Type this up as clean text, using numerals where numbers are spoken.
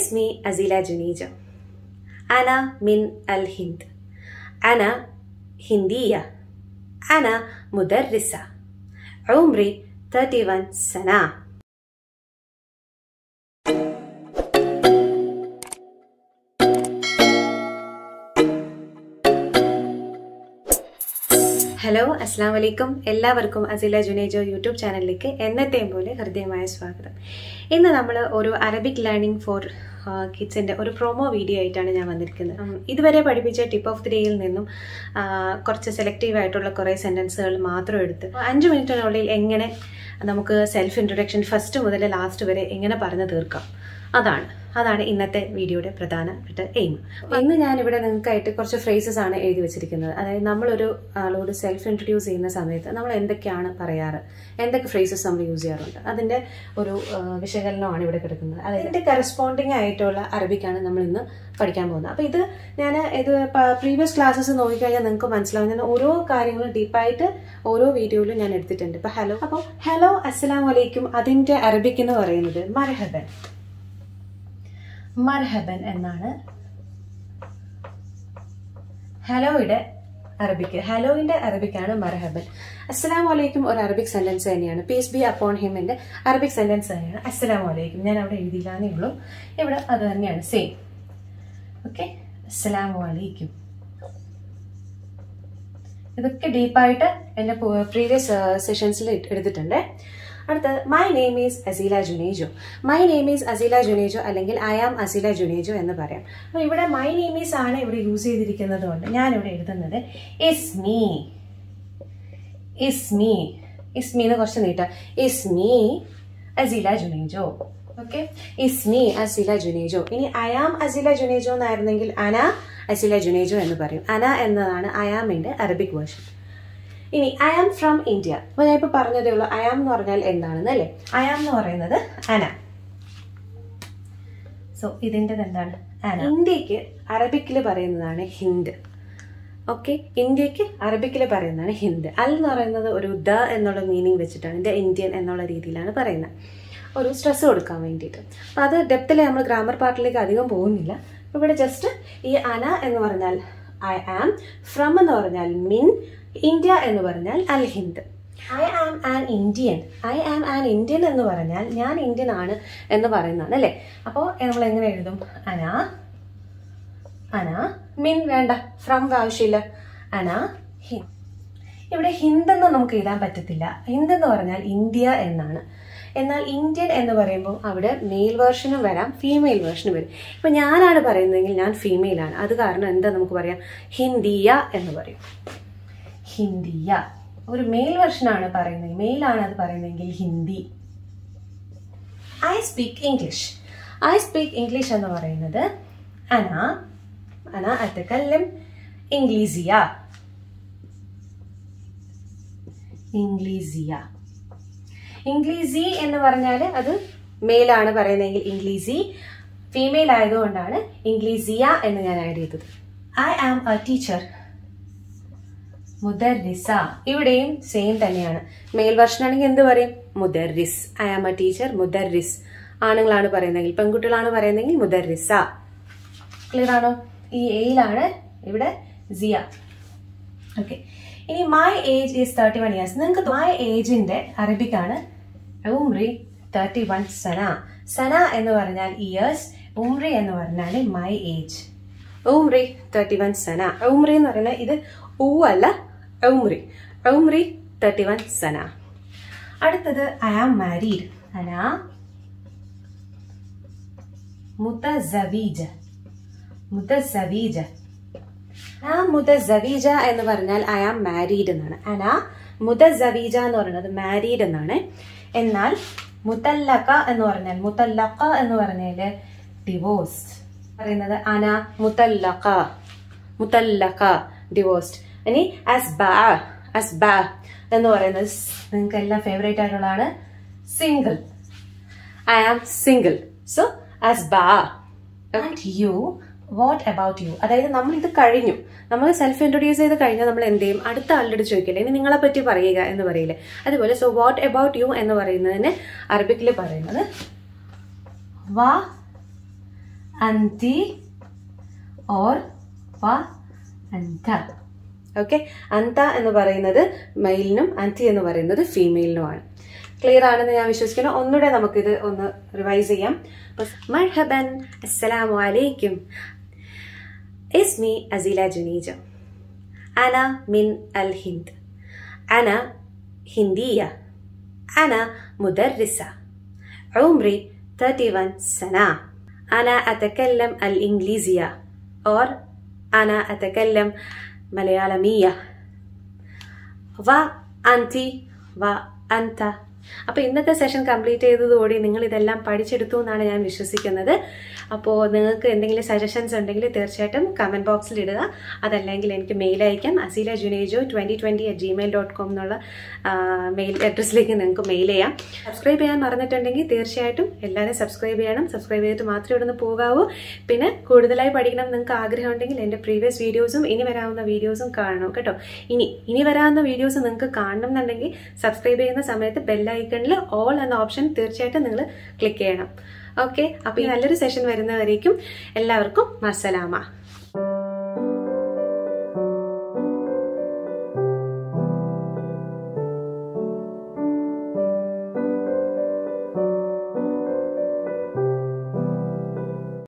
اسمي أزيلا جونيجو. أنا من الهند. أنا هندية. أنا مدرسة. عمري 31 سنة. Hello അസ്ലാമലൈക്കും. എല്ലാവർക്കും അസില ജുനേജോ YouTube ചാനലിലേക്ക് എന്നത്തെയും പോലെ ഹൃദയമായ സ്വാഗതം. ഇന്ന് നമ്മൾ ഒരു അറബിക് ലേണിംഗ് ഫോർ കിഡ്സിൻ്റെ ഒരു പ്രൊമോ വീഡിയോ ആയിട്ടാണ് ഞാൻ വന്നിരിക്കുന്നത്. ഇതുവരെ പഠിപ്പിച്ച ടിപ്പ് ഓഫ് ദി ഡേയിൽ നിന്നും കുറച്ച് സെലക്റ്റീവ് ആയിട്ടുള്ള കുറേ സെൻറ്റൻസുകൾ മാത്രം എടുത്ത് 5 മിനിറ്റിനുള്ളിൽ എങ്ങനെ നമുക്ക് സെൽഫ് ഇൻട്രൊഡക്ഷൻ ഫസ്റ്റ് മുതൽ ലാസ്റ്റ് വരെ എങ്ങനെ പറഞ്ഞു തീർക്കാം, അതാണ് ഇന്നത്തെ വീഡിയോയുടെ പ്രധാനപ്പെട്ട എയിം. ഇന്ന് ഞാനിവിടെ നിങ്ങൾക്കായിട്ട് കുറച്ച് ഫ്രേസസ് ആണ് എഴുതി വെച്ചിരിക്കുന്നത്. അതായത് നമ്മളൊരു ആളോട് സെൽഫ് ഇൻട്രൊഡ്യൂസ് ചെയ്യുന്ന സമയത്ത് നമ്മൾ എന്തൊക്കെയാണ് പറയാറ്, എന്തൊക്കെ ഫ്രേസസ് നമ്മൾ യൂസ് ചെയ്യാറുണ്ട്, അതിൻ്റെ ഒരു വിശകലനമാണ് ഇവിടെ കിടക്കുന്നത്. അതിൻ്റെ കറസ്പോണ്ടിങ് ആയിട്ടുള്ള അറബിക്കാണ് നമ്മൾ ഇന്ന് പഠിക്കാൻ പോകുന്നത്. അപ്പോൾ ഇത് പ്രീവിയസ് ക്ലാസ്സസ് നോക്കിക്കഴിഞ്ഞാൽ നിങ്ങൾക്ക് മനസ്സിലാവും. ഞാൻ ഓരോ കാര്യങ്ങളും ഡീപ്പായിട്ട് ഓരോ വീഡിയോയിലും ഞാൻ എടുത്തിട്ടുണ്ട്. അപ്പോൾ ഹലോ അസ്സലാമലൈക്കും അതിൻ്റെ അറബിക് എന്ന് പറയുന്നത് മർഹബൻ. മർഹബൻ എന്നാണ് ഹലോയുടെ അറബിക്കാണ് മർഹബൻ. അസ്സലാമു അലൈക്കും ഒരു അറബിക് സെന്റൻസ് തന്നെയാണ്. പീസ് ബി അപ്പോൺ ഹിമിന്റെ അറബിക് സെന്റൻസ് തന്നെയാണ് അസ്സലാമു അലൈക്കും. ഞാൻ അവിടെ എഴുതിയില്ലാന്നേ ഉള്ളൂ, ഇവിടെ അത് തന്നെയാണ് സെയിം. ഓക്കെ, അസ്സലാമു അലൈക്കും. ഇതൊക്കെ ഡീപ്പായിട്ട് എൻ്റെ പ്രീവിയസ് സെഷൻസിൽ എടുത്തിട്ടുണ്ട്. അടുത്തത് my name is Aseela Junejo. My name is Aseela Junejo അല്ലെങ്കിൽ ഐ ആം അസീല ജുനേജോ എന്ന് പറയാം. അപ്പോൾ ഇവിടെ മൈ നെയിം ഈസ് ആണ് ഇവിടെ യൂസ് ചെയ്തിരിക്കുന്നത് കൊണ്ട് ഞാനിവിടെ എഴുതുന്നത് ഇസ്മി എന്ന് കുറച്ച് നീട്ടാം. ഇസ്മി അസീല ജുനേജോ. ഓക്കെ, ഇസ്മി അസീല ജുനേജോ. ഇനി ഐ ആം അസീല ജുനേജോ എന്നായിരുന്നെങ്കിൽ അന അസീല ജുനേജോ എന്ന് പറയും. അന എന്നതാണ് ഐ ആമിന്റെ അറബിക് വേർഷൻ. ഇനി ഐ ആം ഫ്രം ഇന്ത്യ. അപ്പോൾ ഞാൻ ഇപ്പോൾ പറഞ്ഞതേ ഉള്ളൂ ഐ ആം എന്ന് പറഞ്ഞാൽ എന്താണെന്ന് അല്ലേ. ഐ ആം എന്ന് പറയുന്നത് അന. സോ ഇതിൻ്റെ എന്താണ് അന. ഇന്ത്യക്ക് അറബിക്കിൽ പറയുന്നതാണ് ഹിന്ദ്. ഓക്കെ, ഇന്ത്യക്ക് അറബിക്കിൽ പറയുന്നതാണ് ഹിന്ദ്. അൽ എന്ന് പറയുന്നത് ഒരു ദ എന്നുള്ള മീനിങ് വെച്ചിട്ടാണ് ദ ഇന്ത്യൻ എന്നുള്ള രീതിയിലാണ് പറയുന്നത്, ഒരു സ്ട്രെസ് കൊടുക്കാൻ വേണ്ടിയിട്ട്. അപ്പം അത് ഡെപ്തിൽ നമ്മൾ ഗ്രാമർ പാർട്ടിലേക്ക് അധികം പോകുന്നില്ല. ഇവിടെ ജസ്റ്റ് ഈ അന എന്ന് പറഞ്ഞാൽ ഐ ആം, ഫ്രം എന്ന് പറഞ്ഞാൽ മിൻ, ഇന്ത്യ എന്ന് പറഞ്ഞാൽ അൽ ഹിന്ദ്. ഐ ആം ആൻ ഇന്ത്യൻ എന്ന് പറഞ്ഞാൽ ഞാൻ ഇന്ത്യൻ ആണ് എന്ന് പറയുന്നതാണ് അല്ലേ. അപ്പോൾ നമ്മൾ എങ്ങനെ എഴുതും? അന മിൻ വേണ്ട, ഫ്രം ആവശ്യമില്ല, അന ഹിന്ദ്. ഇവിടെ ഹിന്ദ് എന്ന് നമുക്ക് എഴുതാൻ പറ്റത്തില്ല. ഹിന്ദ് എന്ന് പറഞ്ഞാൽ ഇന്ത്യ എന്നാണ്. എന്നാൽ ഇന്ത്യൻ എന്ന് പറയുമ്പോൾ അവിടെ മെയിൽ വേർഷനും വരാം, ഫീമെയിൽ വേർഷനും വരും. ഇപ്പം ഞാനാണ് പറയുന്നതെങ്കിൽ ഞാൻ ഫീമെയിലാണ്. അത് കാരണം എന്താ നമുക്ക് പറയാം? ഹിന്ദിയ എന്ന് പറയും. ഹിന്ദിയ. ഒരു മെയിൽ വെർഷനാണ് പറയുന്നത്, മെയിലാണ് അത് പറയുന്നതെങ്കിൽ ഹിന്ദി. ഐ സ്പീക്ക് ഇംഗ്ലീഷ് എന്ന് പറയുന്നത് അന അത്തകല്ലം ഇംഗ്ലീസിയ. ഇംഗ്ലീസി എന്ന് പറഞ്ഞാൽ അത് മെയിലാണ് പറയുന്നതെങ്കിൽ ഇംഗ്ലീസി, ഫീമെയിൽ ആയതുകൊണ്ടാണ് ഇംഗ്ലീസിയ എന്ന് ഞാൻ ആഡ് ചെയ്തത്. ഐ ആം എ ടീച്ചർ, മുദർരിസ. ഇവിടെയും സെയിം തന്നെയാണ്. മെയിൽ വെർഷൻ ആണെങ്കിൽ എന്ത് പറയും? മുദർരിസ്. ഐ ആം എ ടീച്ചർ, മുദർരിസ്. ആണുങ്ങളാണ് പറയുന്നതെങ്കിൽ, പെൺകുട്ടികളാണ് പറയുന്നതെങ്കിൽ മുദർരിസ. ക്ലിയർ ആണോ? ഈ എയിലാണ് ഇവിടെ സിയ. ഓക്കെ, ഇനി മൈ ഏജ് ഈസ് 31 ഇയേഴ്സ്. നിങ്ങൾക്ക് മൈ ഏജിന്റെ അറബിക്കാണ് ഉംറി 31 സന. സന എന്ന് പറഞ്ഞാൽ ഇയേഴ്സ്, ഉംറി എന്ന് പറഞ്ഞാൽ മൈ ഏജ്. ഉംറി 31 സന. ഉംറി എന്ന് പറഞ്ഞാൽ ഇത് ഊ അല്ല, ഉംറി 31 സന. അടുത്തത് ഐ ആം മാരീഡ്. അന മുതസവീജ. മുതസവീജ എന്ന് പറഞ്ഞാൽ ഐ ആം മാരീഡ് എന്നാണ്. അന മുതസവീജ എന്ന് പറയുന്നത് മാരീഡ് എന്നാണ്. എന്നാൽ മുതല്ലഖ എന്ന് പറഞ്ഞാൽ ഡിവോഴ്സ് പറയുന്നത് അന മുതല്ലഖ ഡിവോഴ്സ്ഡ്. ഇനി അസ്ബ എന്ന് പറയുന്നത് നിങ്ങൾക്ക് എല്ലാം ഫേവറേറ്റ് ആയിട്ടുള്ളതാണ് single. I am single. So അസ്ബ. You, what about you. അതായത് നമ്മൾ ഇത് കഴിഞ്ഞു, നമ്മൾ സെൽഫ് ഇൻട്രൊഡ്യൂസ് ചെയ്ത് കഴിഞ്ഞാൽ നമ്മൾ എന്ത് ചെയ്യും? അടുത്ത ആളുടെ ചോദിക്കില്ല ഇനി നിങ്ങളെ പറ്റി പറയുക എന്ന് പറയില്ലേ, അതുപോലെ. സോ വാട്ട് അബൌട്ട് യു എന്ന് പറയുന്നതിന് അറബിക്കിൽ പറയുന്നത് വാ anti or wa anta. Okay, അന്ത എന്ന് പറയുന്നത് മെയിലിനും അന്തി എന്ന് പറയുന്നത് ഫീമെയിലിനുമാണ്. ക്ലിയർ ആണെന്ന് ഞാൻ വിശ്വസിക്കുന്നു. ഒന്നുകൂടെ നമുക്കിത് ഒന്ന് റിവൈസ് ചെയ്യാം. മർഹബൻ, അസ്സലാമു അലൈക്കും. ഇസ്മി അസീല ജുനീജോ. അന മിൻ അൽ ഹിന്ദ്. അന ഹിന്ദിയ. അന മുദർരിസ. عمري 31 سنة. أنا أتكلم الإنجليزية और أنا أتكلم مليالمية. وأنتي وأنت. അപ്പോൾ ഇന്നത്തെ സെഷൻ കംപ്ലീറ്റ് ചെയ്തതോടെ നിങ്ങൾ ഇതെല്ലാം പഠിച്ചെടുത്തു എന്നാണ് ഞാൻ വിശ്വസിക്കുന്നത്. അപ്പോൾ നിങ്ങൾക്ക് എന്തെങ്കിലും സജഷൻസ് ഉണ്ടെങ്കിൽ തീർച്ചയായിട്ടും കമൻറ്റ് ബോക്സിൽ ഇടുക. അതല്ലെങ്കിൽ എനിക്ക് മെയിൽ അയക്കാം. azila.junejo2020@gmail.com എന്നുള്ള മെയിൽ അഡ്രസ്സിലേക്ക് നിങ്ങൾക്ക് മെയിൽ ചെയ്യാം. സബ്സ്ക്രൈബ് ചെയ്യാൻ മറന്നിട്ടുണ്ടെങ്കിൽ തീർച്ചയായിട്ടും എല്ലാവരും സബ്സ്ക്രൈബ് ചെയ്യണം. സബ്സ്ക്രൈബ് ചെയ്തിട്ട് മാത്രമേ ഇവിടുന്ന് പോകാവൂ. പിന്നെ കൂടുതലായി പഠിക്കണം നിങ്ങൾക്ക് ആഗ്രഹം ഉണ്ടെങ്കിൽ എൻ്റെ പ്രീവിയസ് വീഡിയോസും ഇനി വരാവുന്ന വീഡിയോസും കാണണം കേട്ടോ. ഇനി വരാവുന്ന വീഡിയോസ് നിങ്ങൾക്ക് കാണണം എന്നുണ്ടെങ്കിൽ സബ്സ്ക്രൈബ് ചെയ്യുന്ന സമയത്ത് ബെല്ലൈക്കണിൽ ഓൾ എന്ന ഓപ്ഷൻ തീർച്ചയായിട്ടും നിങ്ങൾ ക്ലിക്ക് ചെയ്യണം. ഓക്കെ, അപ്പോൾ ഈ നല്ലൊരു സെഷൻ വരുന്നവരേക്കും എല്ലാവർക്കും മസ്സലാമ.